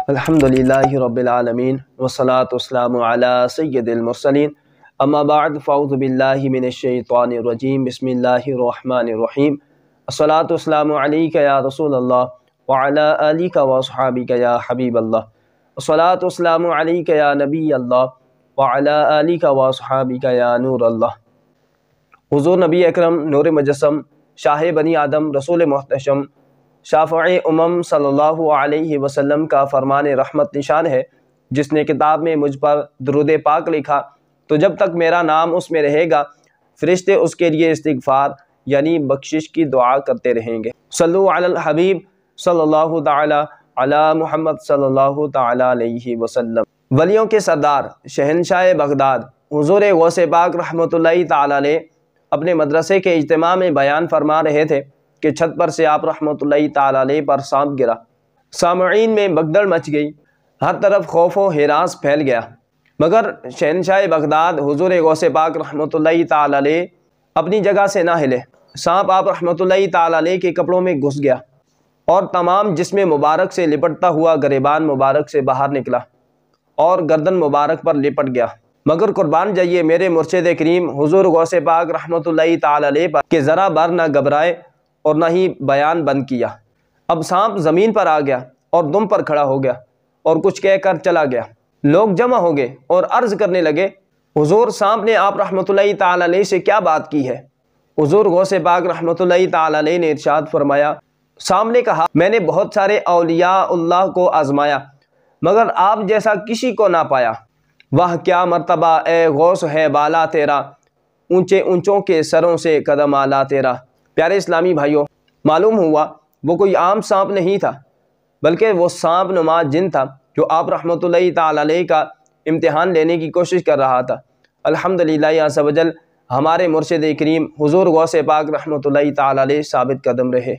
الحمدللہ رب العالمین والصلاة والسلام علی سید المرسلین اما بعد فاعوذ باللہ من الشیطان الرجیم بسم اللہ الرحمن الرحیم الصلاة والسلام علیک یا رسول اللہ وعلی آلک واصحابک یا حبیب اللہ الصلاة والسلام علیک یا نبی اللہ وعلی آلک واصحابک یا نور اللہ۔ حضور نبی اکرم نور مجسم شاہ بنی آدم رسول محتشم شافع امم صلی اللہ علیہ وسلم کا فرمان رحمت نشان ہے، جس نے کتاب میں مجھ پر درود پاک لکھا تو جب تک میرا نام اس میں رہے گا فرشتے اس کے لیے استغفار یعنی بخشش کی دعا کرتے رہیں گے۔ صلو علی الحبیب صلی اللہ تعالی علی محمد صلی اللہ تعالی علیہ وسلم۔ ولیوں کے سردار شہنشاہ بغداد حضور غوث پاک رحمۃ اللہ تعالی علیہ اپنے مدرسے کے اجتماع میں بیان فرما رہے تھے کہ چھت پر سے آپ رحمۃ اللہ تعالی علیہ پر سانپ گرا، سامعین میں بگدڑ مچ گئی، ہر طرف خوف و ہراس پھیل گیا، مگر شہنشاہ بغداد حضور غوث پاک رحمۃ اللہ تعالی علیہ اپنی جگہ سے نہ ہلے۔ سانپ آپ رحمۃ اللہ تعالی علیہ کے کپڑوں میں گھس گیا اور تمام جسم مبارک سے لپٹتا ہوا گریبان مبارک سے باہر نکلا اور گردن مبارک پر لپٹ گیا، مگر قربان جائیے میرے مرشد کریم حضور غوث پاک رحمۃ اللہ تعالی علیہ پر کہ ذرا بار نہ گھبرائے اور نہ ہی بیان بند کیا۔ اب سانپ زمین پر آ گیا اور دم پر کھڑا ہو گیا اور کچھ کہہ کر چلا گیا۔ لوگ جمع ہو گئے اور عرض کرنے لگے، حضور سانپ نے آپ رحمۃ اللہ تعالی علیہ سے کیا بات کی ہے؟ حضور غوث پاک رحمۃ اللہ تعالی علیہ نے ارشاد فرمایا، سانپ نے کہا، میں نے بہت سارے اولیاء اللہ کو آزمایا مگر آپ جیسا کسی کو نہ پایا۔ وہ کیا مرتبہ اے غوث ہے بالا تیرا، اونچے اونچوں کے سروں سے قدم آلا تیرا۔ پیارے اسلامی بھائیوں، معلوم ہوا وہ کوئی عام سانپ نہیں تھا بلکہ وہ سانپ نما جن تھا جو آپ رحمۃ اللہ تعالی علیہ کا امتحان لینے کی کوشش کر رہا تھا۔ الحمدللہ عز و جل ہمارے مرشد کریم حضور غوث پاک رحمۃ اللہ تعالی علیہ ثابت قدم رہے۔